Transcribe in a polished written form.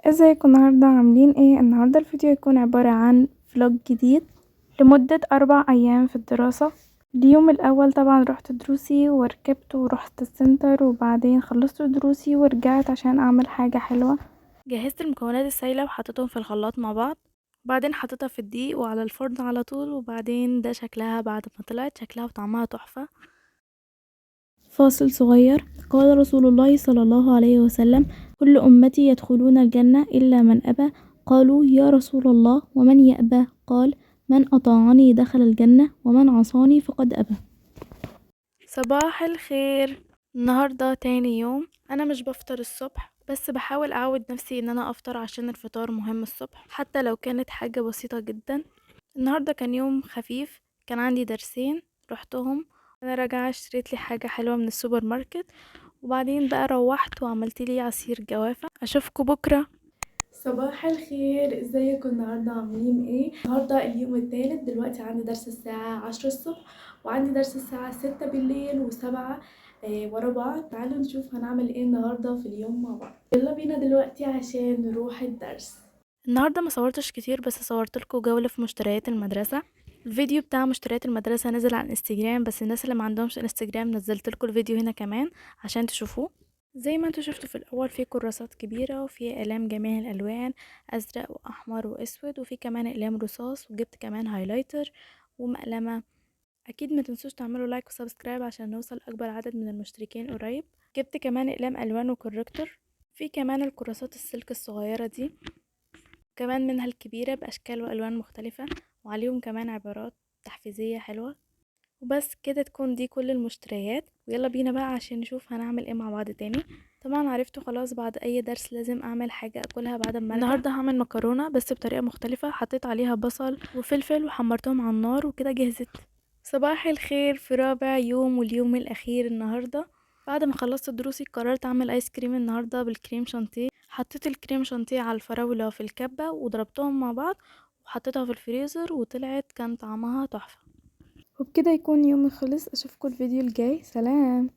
ازيكم النهاردة عاملين ايه؟ النهاردة الفيديو هيكون عبارة عن فلوج جديد لمدة 4 ايام في الدراسة. اليوم الاول طبعا رحت دروسي وركبت ورحت السنتر، وبعدين خلصت دروسي ورجعت عشان اعمل حاجة حلوة. جهزت المكونات السايلة وحطيتهم في الخلاط مع بعض، وبعدين حطيتها في الدقيق وعلى الفرن على طول، وبعدين ده شكلها بعد ما طلعت، شكلها وطعمها تحفة. فاصل صغير. قال رسول الله صلى الله عليه وسلم: كل أمتي يدخلون الجنة إلا من أبى. قالوا: يا رسول الله ومن يأبى؟ قال: من أطاعني دخل الجنة ومن عصاني فقد أبى. صباح الخير. النهاردة تاني يوم أنا مش بفطر الصبح، بس بحاول أعود نفسي إن أنا أفطر عشان الفطار مهم الصبح حتى لو كانت حاجة بسيطة جدا. النهاردة كان يوم خفيف، كان عندي درسين رحتهم. انا راجعه اشتريت لي حاجه حلوه من السوبر ماركت، وبعدين بقى روحت وعملت لي عصير جوافه. اشوفكم بكره. صباح الخير، ازيكم النهارده عاملين ايه؟ النهارده اليوم الثالث، دلوقتي عندي درس الساعه 10 الصبح، وعندي درس الساعه 6 بالليل و7 ورا بعض. تعالوا نشوف هنعمل ايه النهارده في اليوم مع بعض. يلا بينا دلوقتي عشان نروح الدرس. النهارده ما صورتش كتير، بس صورت لكم جوله في مشتريات المدرسه. الفيديو بتاع مشتريات المدرسة نزل على الانستجرام، بس الناس اللي ما عندهمش انستجرام نزلت لكم الفيديو هنا كمان عشان تشوفوه. زي ما انتوا شفتوا في الاول، في كراسات كبيرة وفي اقلام جميع الالوان، ازرق واحمر واسود، وفي كمان اقلام رصاص، وجبت كمان هايلايتر ومقلمة. اكيد ما تنسوش تعملوا لايك وسبسكرايب عشان نوصل اكبر عدد من المشتركين قريب. جبت كمان اقلام الوان وكوركتور. في كمان الكراسات السلك الصغيرة دي، كمان منها الكبيرة بأشكال وألوان مختلفة، وعليهم كمان عبارات تحفيزية حلوة. وبس كده تكون دي كل المشتريات، ويلا بينا بقى عشان نشوف هنعمل ايه مع بعض تاني. طبعا عرفتوا خلاص، بعد اي درس لازم اعمل حاجة اكلها بعد ما ارجع. النهاردة هعمل مكرونة بس بطريقة مختلفة، حطيت عليها بصل وفلفل وحمرتهم على النار وكده جهزت. صباح الخير في رابع يوم واليوم الاخير النهاردة. بعد ما خلصت دروسي قررت اعمل ايس كريم النهاردة بالكريم شانتيه. حطيت الكريم شانتيه على الفراولة في الكبة وضربتهم مع بعض وحطيتها في الفريزر، وطلعت كان طعمها تحفة. وبكده يكون يومي خلص. اشوفكم الفيديو الجاي، سلام.